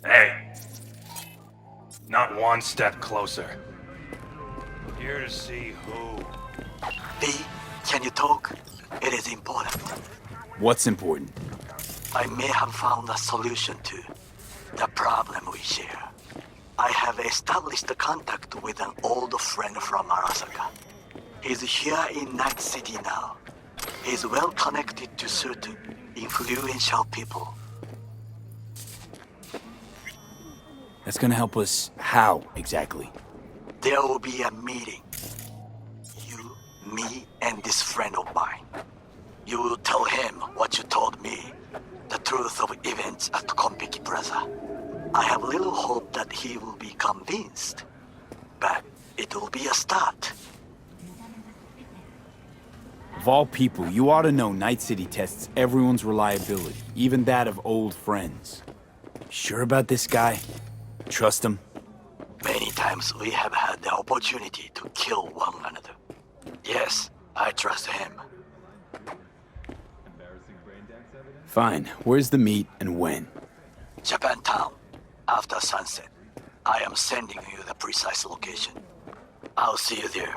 Hey. Not one step closer. Here to see who. B, can you talk? It is important. What's important? I may have found a solution to the problem we share. I have established contact with an old friend from Arasaka. He's here in Night City now. He's well connected to certain influential people. That's gonna help us how, exactly? There will be a meeting. You, me, and this friend of mine. You will tell him what you told me. The truth of events at Konpeki Plaza. I have little hope that he will be convinced. But it will be a start. Of all people, you ought to know Night City tests everyone's reliability, even that of old friends. Sure about this guy? Trust him? Many times we have had the opportunity to kill one another. Yes, I trust him. Fine. Where's the meet and when? Japantown, after sunset. I am sending you the precise location. I'll see you there.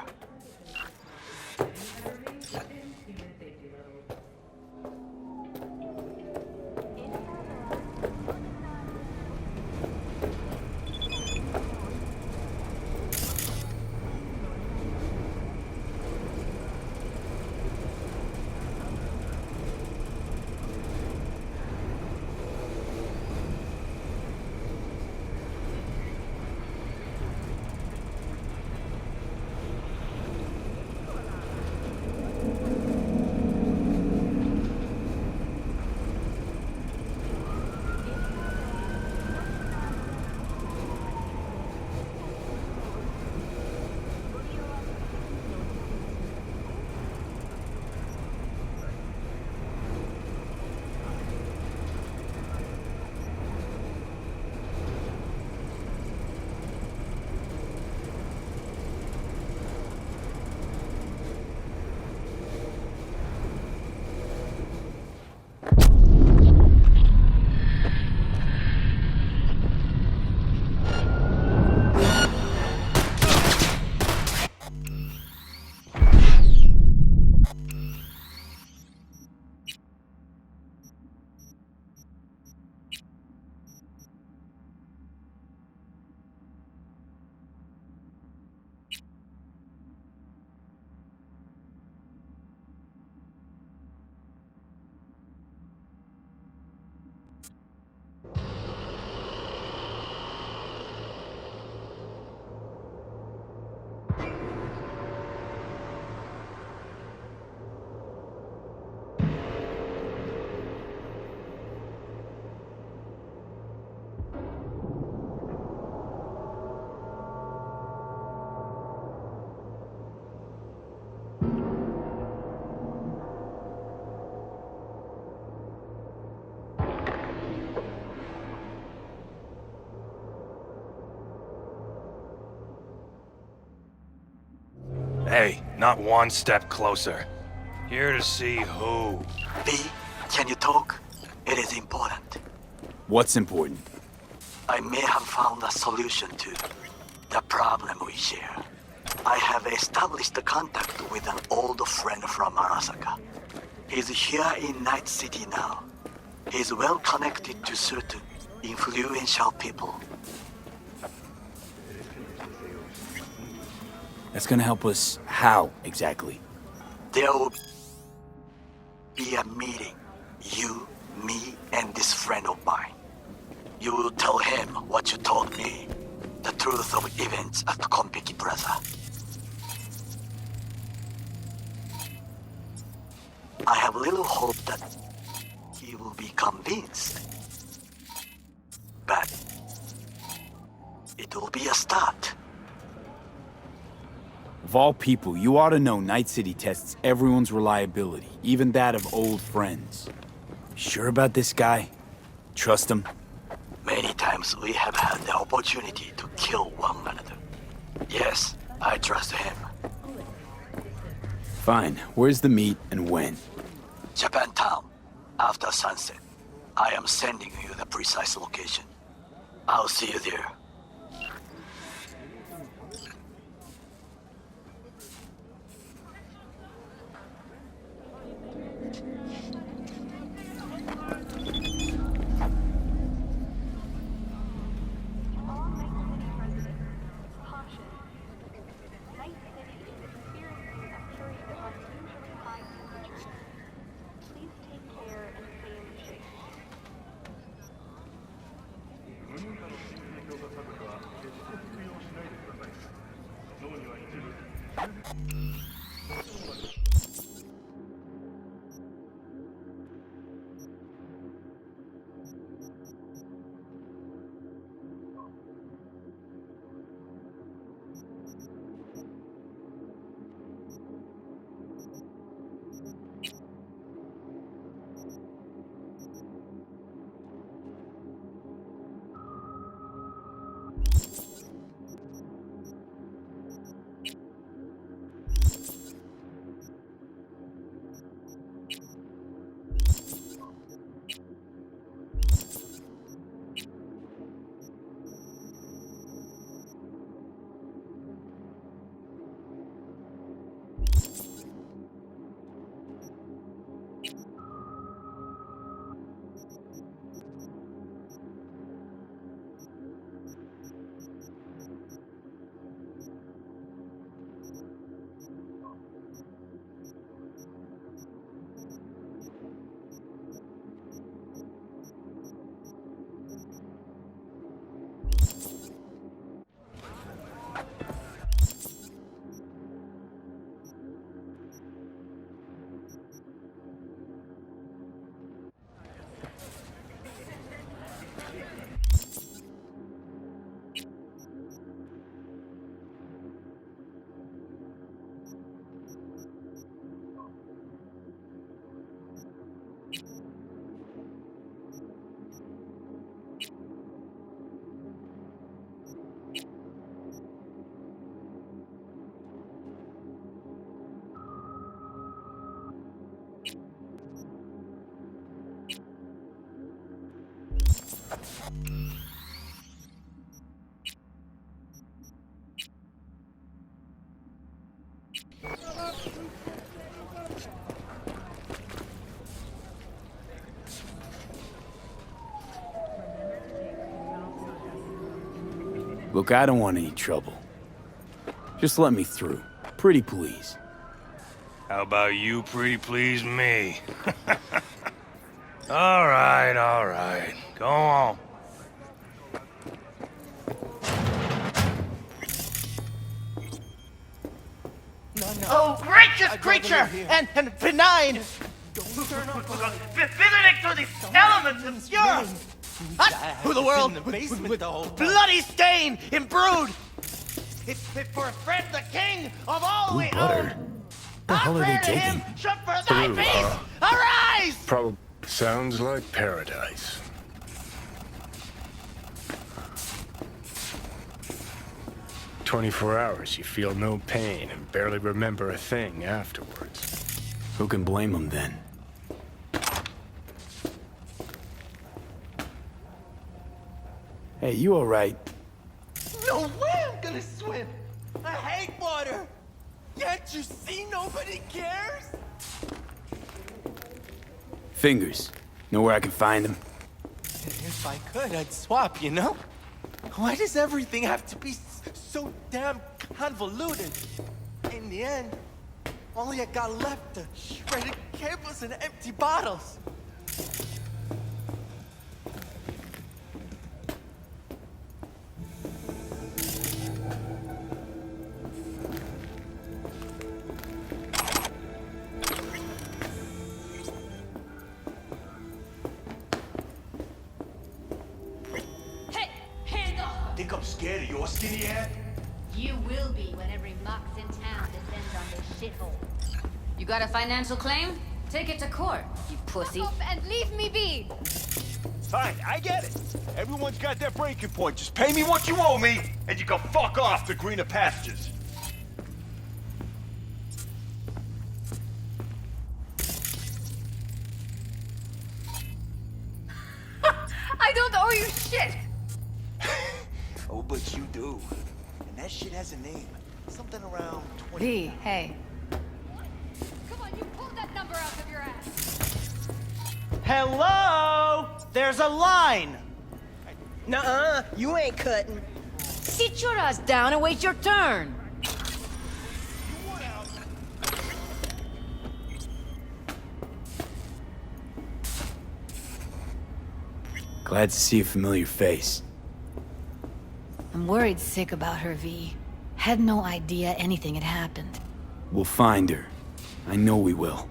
Hey, not one step closer. Here to see who. B, can you talk? It is important. What's important? I may have found a solution to the problem we share. I have established contact with an old friend from Arasaka. He's here in Night City now. He's well connected to certain influential people. That's gonna help us how, exactly? There will be a meeting. You, me, and this friend of mine. You will tell him what you told me. The truth of events at Konpeki Plaza. I have little hope that he will be convinced. But it will be a start. Of all people, you ought to know Night City tests everyone's reliability, even that of old friends. Sure about this guy? Trust him? Many times we have had the opportunity to kill one another. Yes, I trust him. Fine. Where's the meet and when? Japantown, after sunset. I am sending you the precise location. I'll see you there. Look, I don't want any trouble. Just let me through. Pretty please. How about you pretty please me? All right. Go on. Oh, gracious creature! And benign! Befitting to these elements of pure! Who the world with bloody stain imbrued! It's fit for a friend, the king of all Blue we butter? own! The hell are they taking? Should for thy peace! Arise! Probably sounds like paradise. "24 hours, you feel no pain and barely remember a thing afterwards." Who can blame them then? Hey, you alright? No way I'm gonna swim! I hate water! Can't you see nobody cares? Fingers. Know where I can find them? If I could, I'd swap, you know? Why does everything have to be so damn convoluted? In the end, all I got left are shredded cables and empty bottles. Hey, hands off! Think I'm scared of your skinny ass? You will be when every mox in town descends on this shithole. You got a financial claim? Take it to court, you pussy. Fuck off and leave me be! Fine, I get it. Everyone's got their breaking point. Just pay me what you owe me, and you can fuck off to greener pastures. I don't owe you shit! Oh, but you do. And that shit has a name. Something around 20. V, hey. Come on, you pulled that number out of your ass. Hello? There's a line. Nuh-uh, you ain't cutting. Sit your ass down and wait your turn. Glad to see a familiar face. I'm worried sick about her, V. Had no idea anything had happened. We'll find her. I know we will.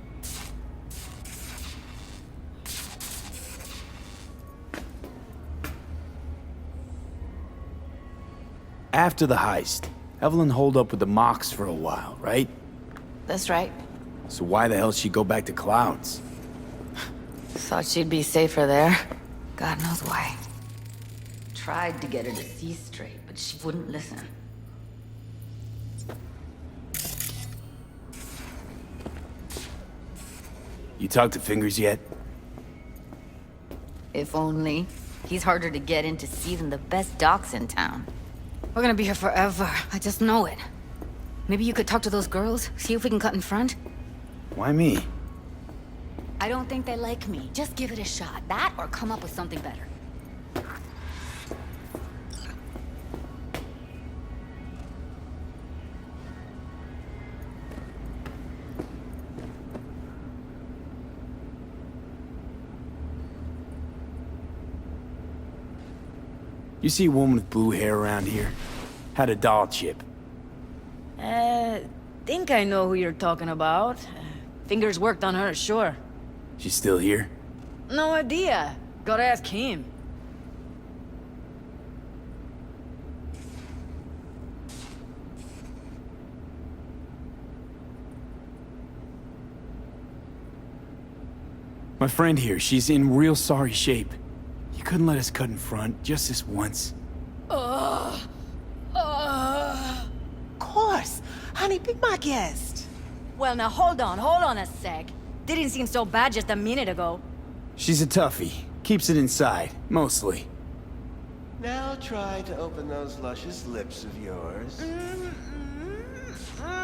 After the heist, Evelyn holed up with the Mox for a while, right? That's right. So why the hell she go back to Clouds? Thought she'd be safer there. God knows why. Tried to get her to see straight, but she wouldn't listen. You talked to Fingers yet? If only. He's harder to get in to see than the best docs in town. We're gonna be here forever. I just know it. Maybe you could talk to those girls, see if we can cut in front? Why me? I don't think they like me. Just give it a shot. That or come up with something better. You see a woman with blue hair around here? Had a doll chip. Think I know who you're talking about. Fingers worked on her, sure. She's still here? No idea. Gotta ask him. My friend here, she's in real sorry shape. You couldn't let us cut in front, just this once. Of course. Honey, be my guest. Well, now hold on a sec. Didn't seem so bad just a minute ago. She's a toughie. Keeps it inside, mostly. Now try to open those luscious lips of yours.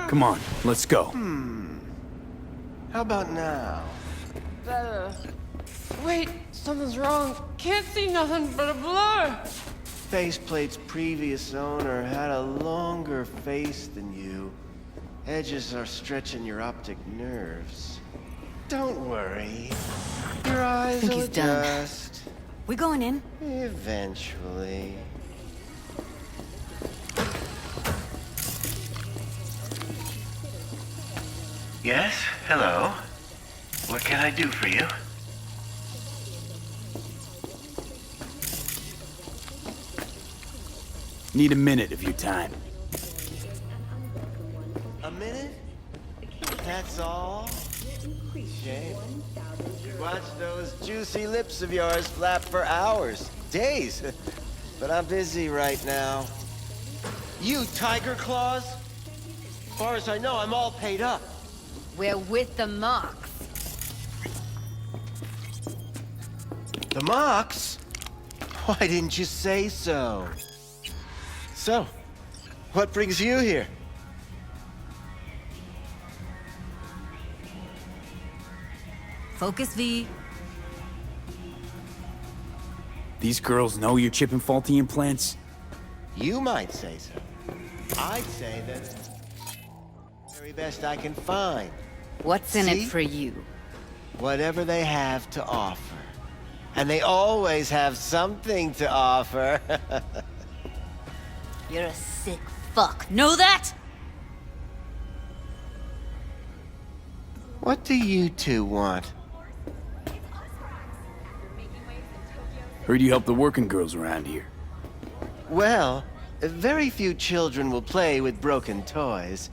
Come on, let's go. How about now? Wait, something's wrong. Can't see nothing but a blur. Faceplate's previous owner had a longer face than you. Edges are stretching your optic nerves. Don't worry. Your eyes think will he's done. adjust. We going in? Eventually. Yes? Hello? What can I do for you? Need a minute of your time. A minute? That's all? Shame. Watch those juicy lips of yours flap for hours, days. But I'm busy right now. You Tiger Claws? As far as I know, I'm all paid up. We're with the Mox. The Mox? Why didn't you say so? So, what brings you here? Focus, V. These girls know you're chipping faulty implants? You might say so. I'd say that it's the very best I can find. What's in See? it for you? Whatever they have to offer. And they always have something to offer. You're a sick fuck. Know that? What do you two want? Heard you help the working girls around here. Well, very few children will play with broken toys.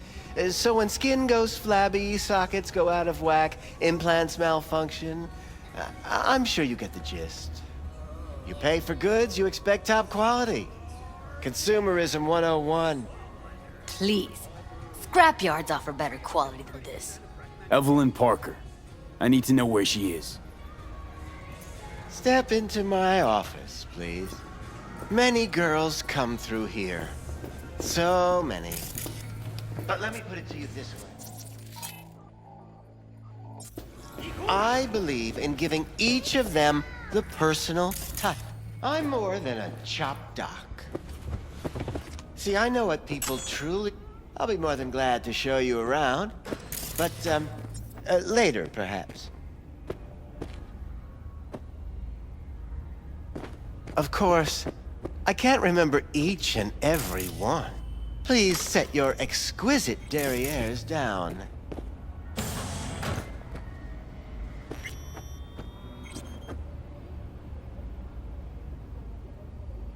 So when skin goes flabby, sockets go out of whack, implants malfunction, I'm sure you get the gist. You pay for goods, you expect top quality. Consumerism 101. Please. Scrapyards offer better quality than this. Evelyn Parker. I need to know where she is. Step into my office, please. Many girls come through here. So many. But let me put it to you this way. I believe in giving each of them the personal touch. I'm more than a chop doc. See, I know what people truly... I'll be more than glad to show you around. But, later, perhaps. Of course, I can't remember each and every one. Please set your exquisite derrieres down.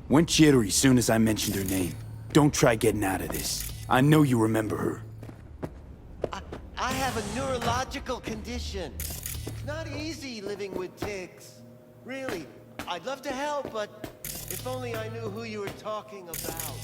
Went jittery soon as I mentioned her name. Don't try getting out of this. I know you remember her. I have a neurological condition. It's not easy living with tics. Really, I'd love to help, but if only I knew who you were talking about.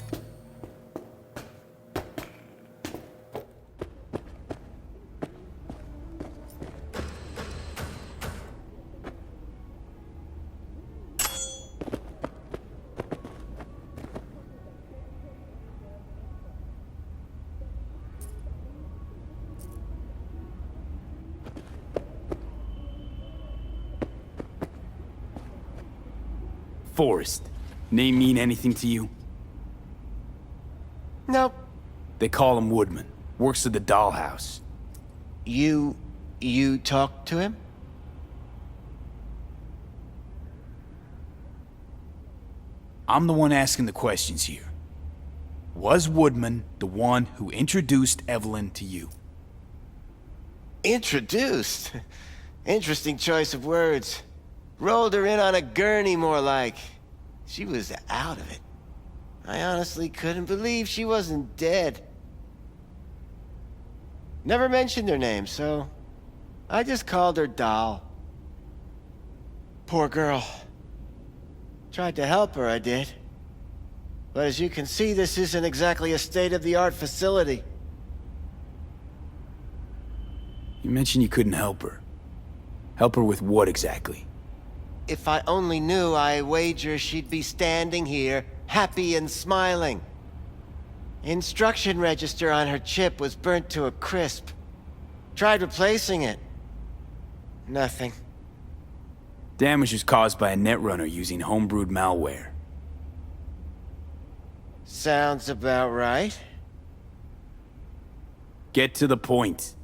Forrest. Name mean anything to you? Nope. They call him Woodman. Works at the dollhouse. You talked to him? I'm the one asking the questions here. Was Woodman the one who introduced Evelyn to you? Introduced? Interesting choice of words. Rolled her in on a gurney, more like. She was out of it. I honestly couldn't believe she wasn't dead. Never mentioned her name, so I just called her Doll. Poor girl. Tried to help her, I did. But as you can see, this isn't exactly a state-of-the-art facility. You mentioned you couldn't help her. Help her with what exactly? If I only knew, I wager she'd be standing here, happy and smiling. Instruction register on her chip was burnt to a crisp. Tried replacing it. Nothing. Damage was caused by a netrunner using homebrewed malware. Sounds about right. Get to the point.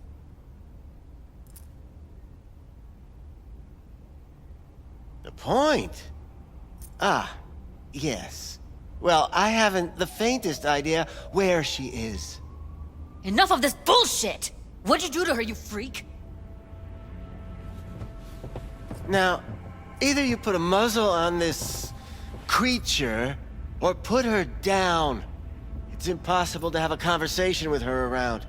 The point? Ah, yes. Well, I haven't the faintest idea where she is. Enough of this bullshit! What'd you do to her, you freak? Now, either you put a muzzle on this creature, or put her down. It's impossible to have a conversation with her around.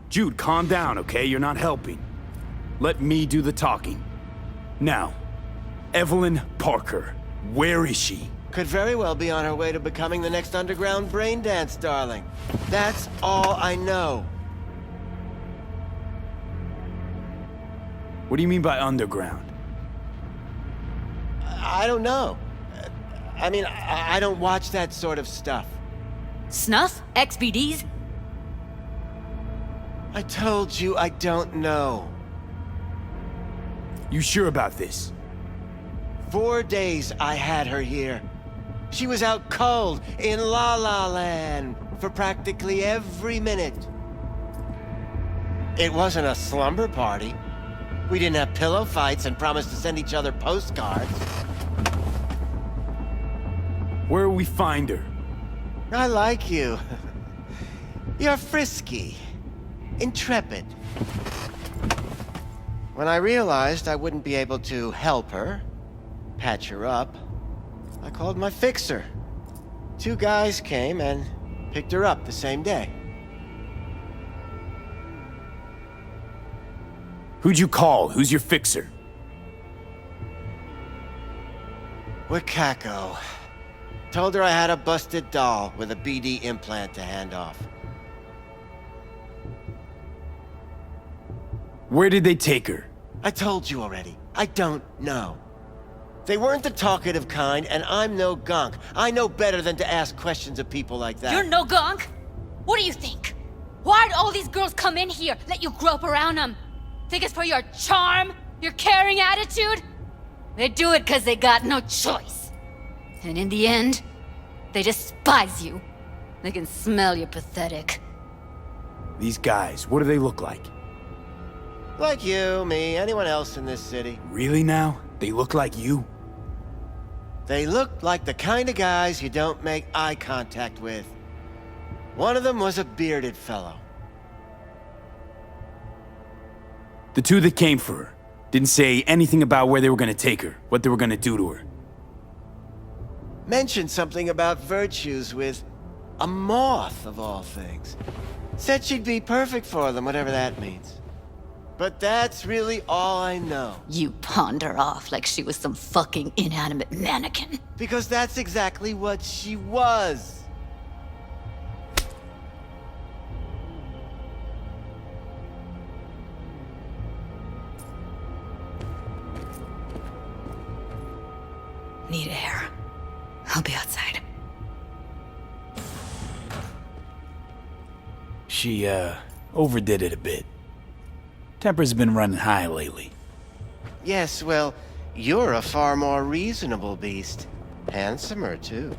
Jude, calm down, okay? You're not helping. Let me do the talking. Now, Evelyn Parker, where is she? Could very well be on her way to becoming the next underground braindance darling. That's all I know. What do you mean by underground? I don't know. I mean, I don't watch that sort of stuff. Snuff? XBDs? I told you I don't know. You sure about this? 4 days I had her here. She was out cold in La La Land for practically every minute. It wasn't a slumber party. We didn't have pillow fights and promised to send each other postcards. Where will we find her? I like you. You're frisky. Intrepid. When I realized I wouldn't be able to help her, patch her up, I called my fixer. 2 guys came and picked her up the same day. Who'd you call? Who's your fixer? Wakako. Told her I had a busted doll with a BD implant to hand off. Where did they take her? I told you already. I don't know. They weren't the talkative kind, and I'm no gonk. I know better than to ask questions of people like that. You're no gunk? What do you think? Why'd all these girls come in here, let you grope around them? Think it's for your charm? Your caring attitude? They do it because they got no choice. And in the end, they despise you. They can smell you're pathetic. These guys, what do they look like? Like you, me, anyone else in this city. Really now? They look like you? They look like the kind of guys you don't make eye contact with. One of them was a bearded fellow. The two that came for her didn't say anything about where they were gonna take her, what they were gonna do to her. Mentioned something about virtues with a moth, of all things. Said she'd be perfect for them, whatever that means. But that's really all I know. You pawned her off like she was some fucking inanimate mannequin. Because that's exactly what she was. Need air. I'll be outside. She, overdid it a bit. Temper's been running high lately. Yes, well, you're a far more reasonable beast. Handsomer, too.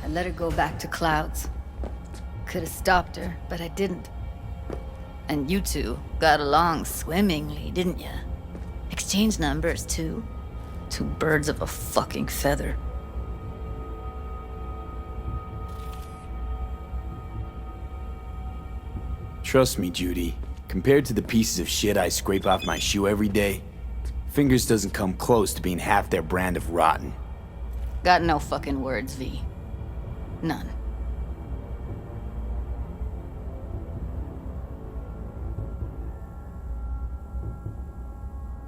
I let her go back to Clouds. Could have stopped her, but I didn't. And you two got along swimmingly, didn't ya? Exchanged numbers, too. Two birds of a fucking feather. Trust me, Judy. Compared to the pieces of shit I scrape off my shoe every day, Fingers doesn't come close to being half their brand of rotten. Got no fucking words, V. None.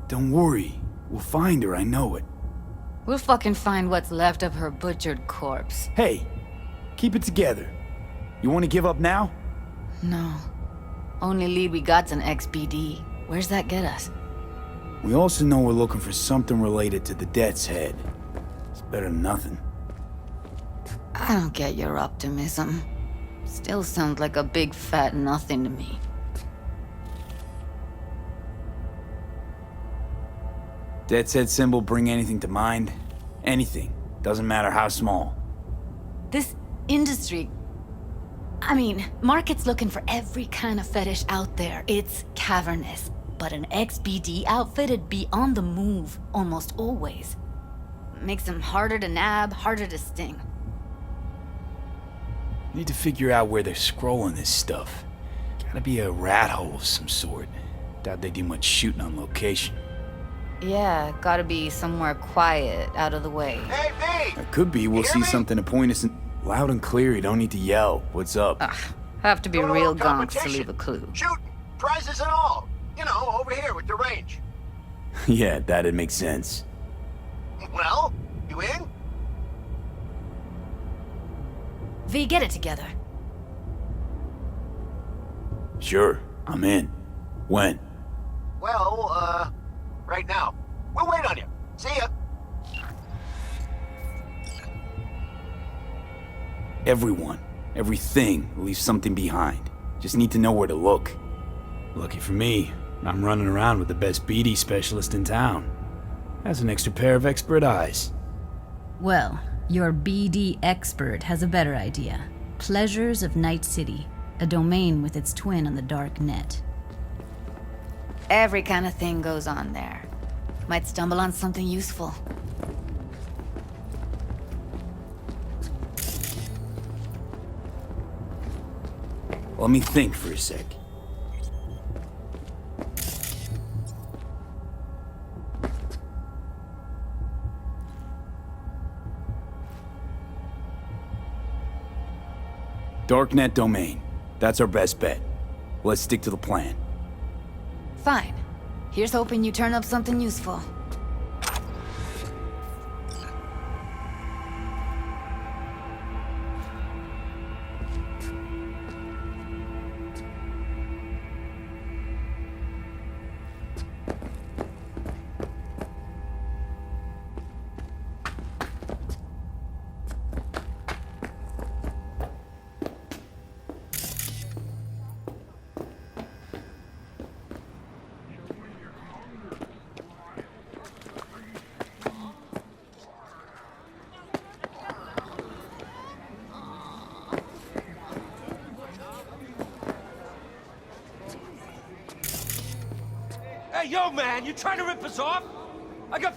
Don't worry. We'll find her, I know it. We'll fucking find what's left of her butchered corpse. Hey, keep it together. You want to give up now? No. Only lead we got's an XBD. Where's that get us? We also know we're looking for something related to the Death's Head. It's better than nothing. I don't get your optimism. Still sounds like a big fat nothing to me. Death's Head symbol bring anything to mind? Anything. Doesn't matter how small. This industry... I mean, market's looking for every kind of fetish out there. It's cavernous. But an XBD outfit'd be on the move, almost always. Makes them harder to nab, harder to sting. Need to figure out where they're scrolling this stuff. Gotta be a rat hole of some sort. Doubt they do much shooting on location. Yeah, gotta be somewhere quiet, out of the way. Hey, V! It could be we'll see something to point us in. Loud and clear, you don't need to yell. What's up? Have to be Doing a real little gonks to competition. leave a clue. Shooting, prizes and all. You know, over here with the range. Yeah, that'd make sense. Well, you in? V, get it together. Sure, I'm in. When? Well, right now. We'll wait on you. See ya. Everyone, everything leaves something behind. Just need to know where to look. Lucky for me, I'm running around with the best BD specialist in town. That's an extra pair of expert eyes. Well, your BD expert has a better idea. Pleasures of Night City, a domain with its twin on the dark net. Every kind of thing goes on there. Might stumble on something useful. Let me think for a sec. Darknet domain. That's our best bet. Let's stick to the plan. Fine. Here's hoping you turn up something useful. Hey, yo, man, you trying to rip us off? I got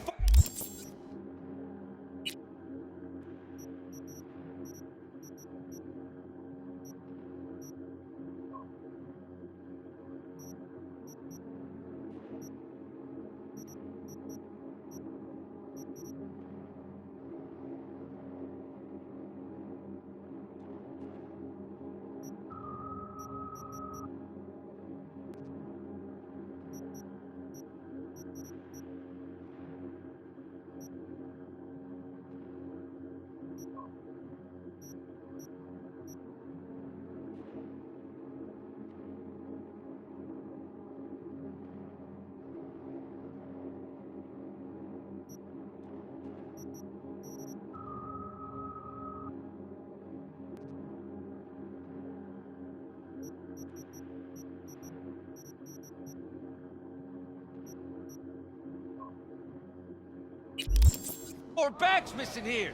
four bags missing here.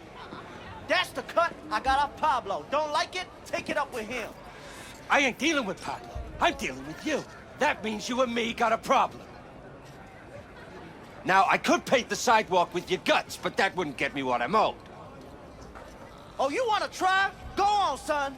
That's the cut I got off Pablo. Don't like it? Take it up with him. I ain't dealing with Pablo. I'm dealing with you. That means you and me got a problem. Now, I could paint the sidewalk with your guts, but that wouldn't get me what I'm owed. Oh, you want to try? Go on, son.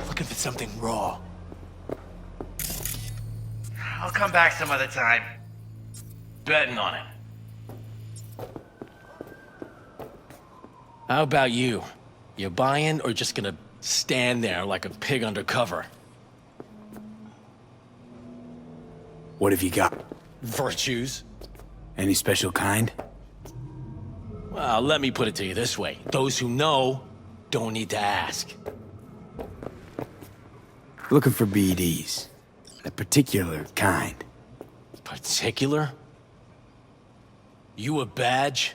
Looking for something raw. I'll come back some other time. Betting on it. How about you? You buying or just gonna stand there like a pig undercover? What have you got? Virtues? Any special kind? Well, let me put it to you this way. Those who know don't need to ask. Looking for BDs. A particular kind. Particular? You a badge?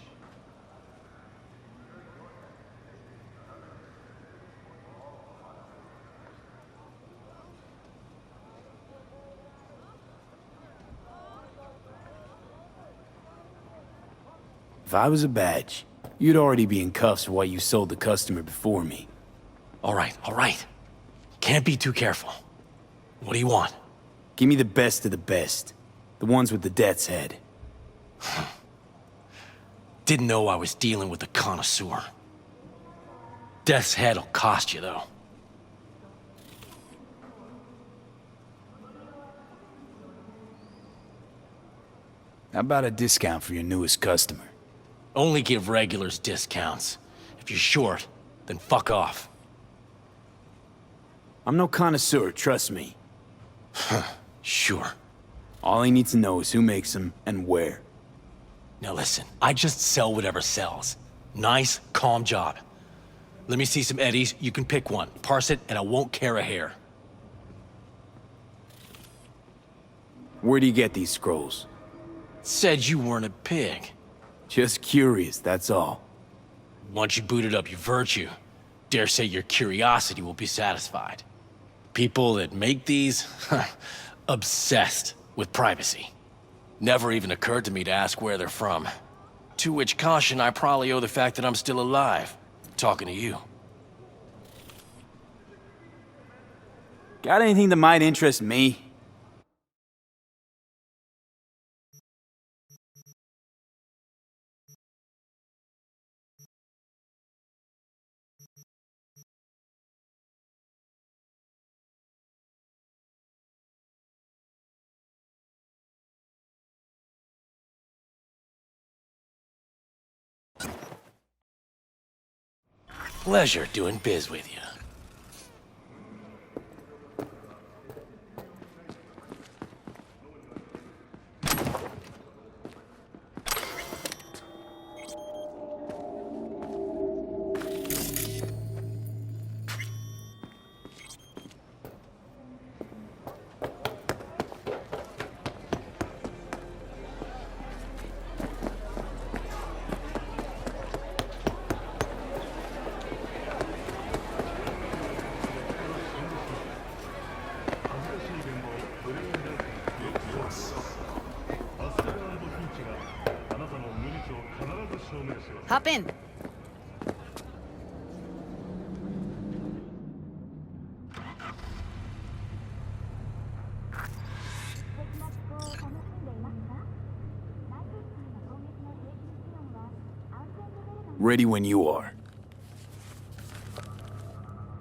If I was a badge, you'd already be in cuffs while you sold the customer before me. All right. Can't be too careful. What do you want? Give me the best of the best. The ones with the death's head. Didn't know I was dealing with a connoisseur. Death's head'll cost you, though. How about a discount for your newest customer? Only give regulars discounts. If you're short, then fuck off. I'm no connoisseur, trust me. Sure. All I need to know is who makes them and where. Now listen, I just sell whatever sells. Nice, calm job. Let me see some eddies, you can pick one. Parse it, and I won't care a hair. Where do you get these scrolls? Said you weren't a pig. Just curious, that's all. Once you booted up your virtue, dare say your curiosity will be satisfied. People that make these, obsessed with privacy. Never even occurred to me to ask where they're from. To which caution I probably owe the fact that I'm still alive, talking to you. Got anything that might interest me? Pleasure doing biz with you. Hop in. Ready when you are.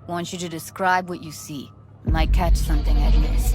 Want you to describe what you see. Might catch something I'd miss.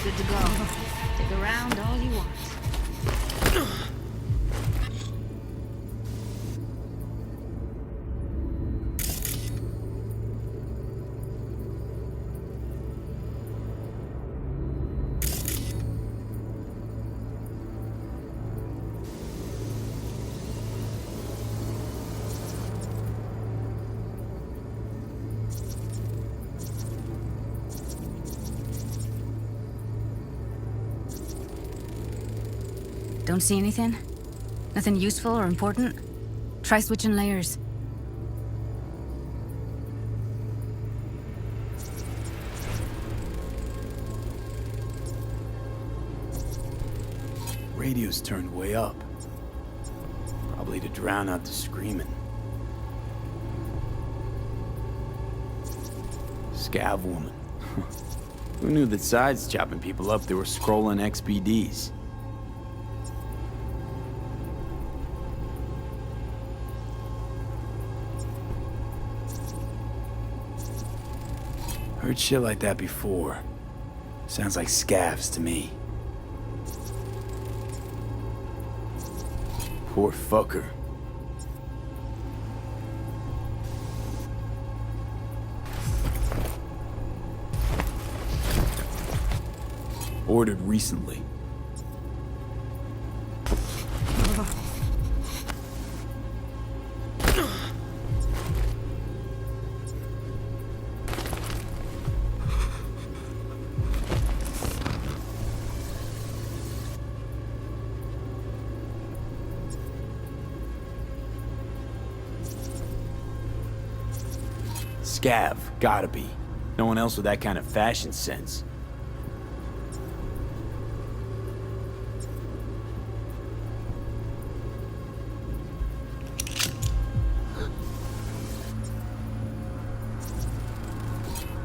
Good to go. Stick around all you want. Don't see anything? Nothing useful or important? Try switching layers. Radio's turned way up. Probably to drown out the screaming. Scav woman. Who knew that sides chopping people up, they were scrolling XBDs? Heard shit like that before. Sounds like scavs to me. Poor fucker. Ordered recently. Scav, gotta be. No one else with that kind of fashion sense.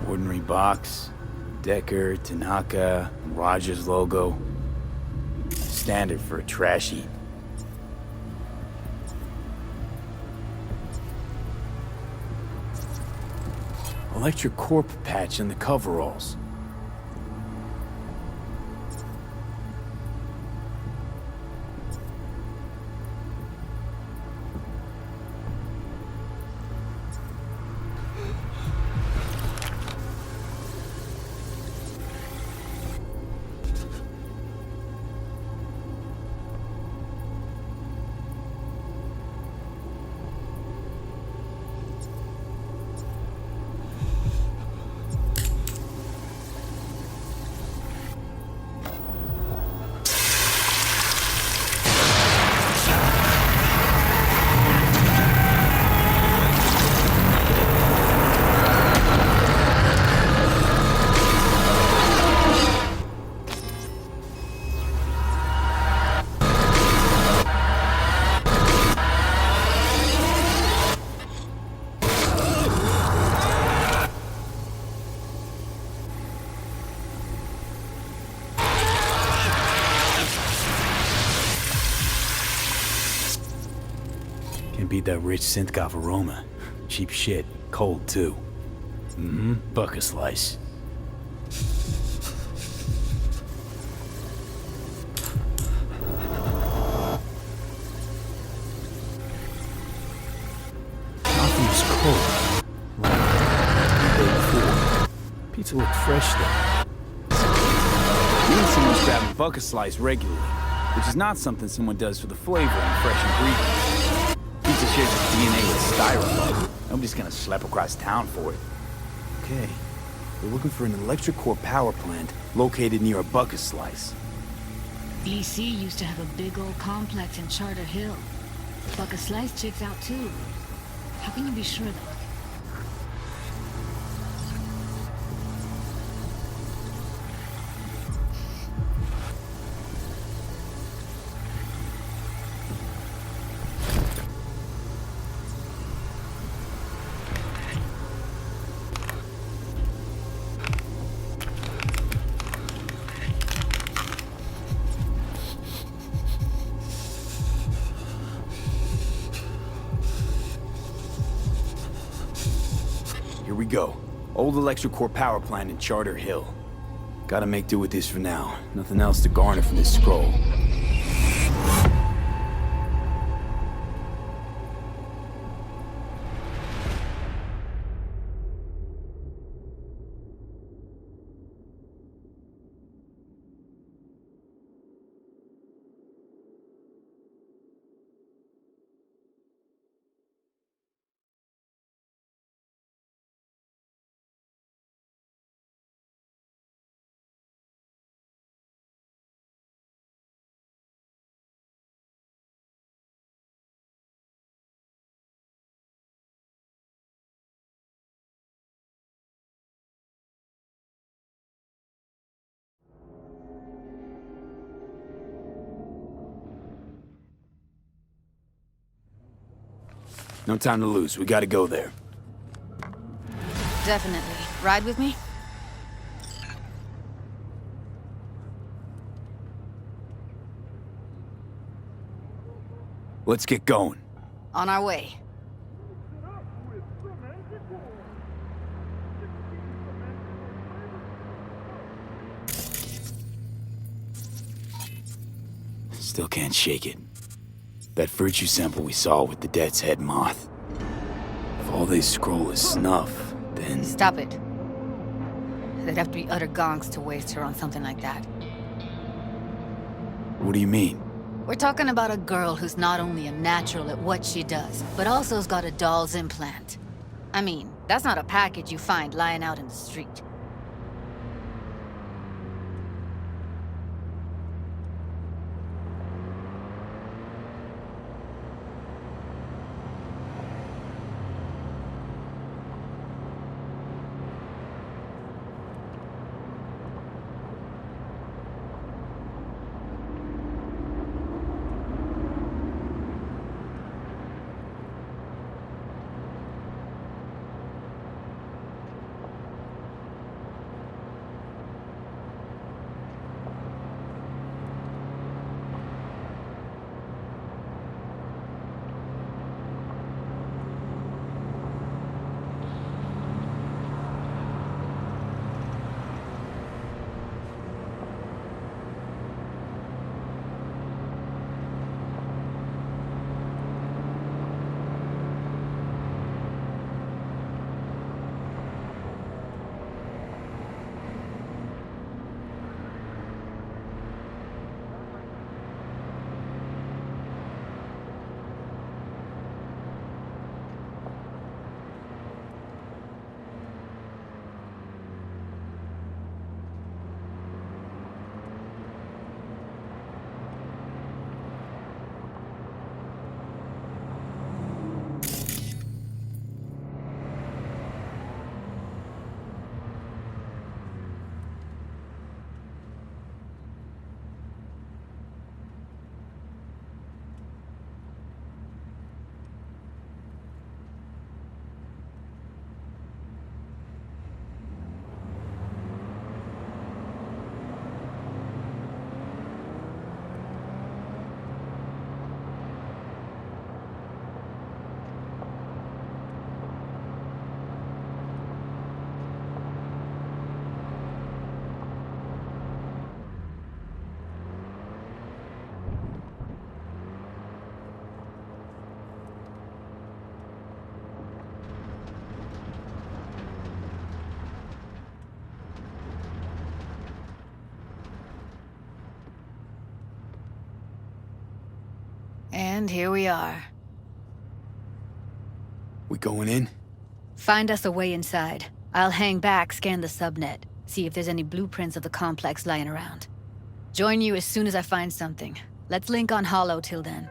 Ordinary box. Decker, Tanaka, Rogers logo. Standard for a trash heap. Electric Corp patch in the coveralls. Can't beat that rich synth-goth aroma. Cheap shit. Cold, too. Mm-hmm. Buck a slice. Coffee was cold. Like the day before. Pizza looked fresh, though. Means someone's grabbing buck a slice regularly, which is not something someone does for the flavor and fresh ingredients. Pizza shares its DNA with styrofoam. Nobody's gonna schlep across town for it. Okay, we're looking for an electric core power plant located near a buck a slice. BC used to have a big old complex in Charter Hill. Buck a slice checks out too. How can you be sure though? Here we go. Old electric core power plant in Charter Hill. Gotta make do with this for now. Nothing else to garner from this scroll. No time to lose. We gotta go there. Definitely. Ride with me? Let's get going. On our way. Still can't shake it. That virtue sample we saw with the Death's Head moth. If all they scroll is snuff, then... Stop it. They'd have to be utter gonks to waste her on something like that. What do you mean? We're talking about a girl who's not only a natural at what she does, but also's got a doll's implant. I mean, that's not a package you find lying out in the street. And here we are. We going in? Find us a way inside. I'll hang back, scan the subnet, see if there's any blueprints of the complex lying around. Join you as soon as I find something. Let's link on Hollow till then.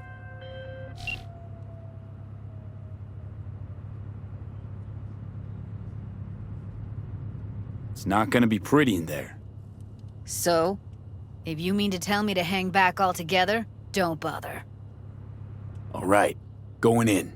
It's not gonna be pretty in there. So? If you mean to tell me to hang back altogether, don't bother. All right, going in.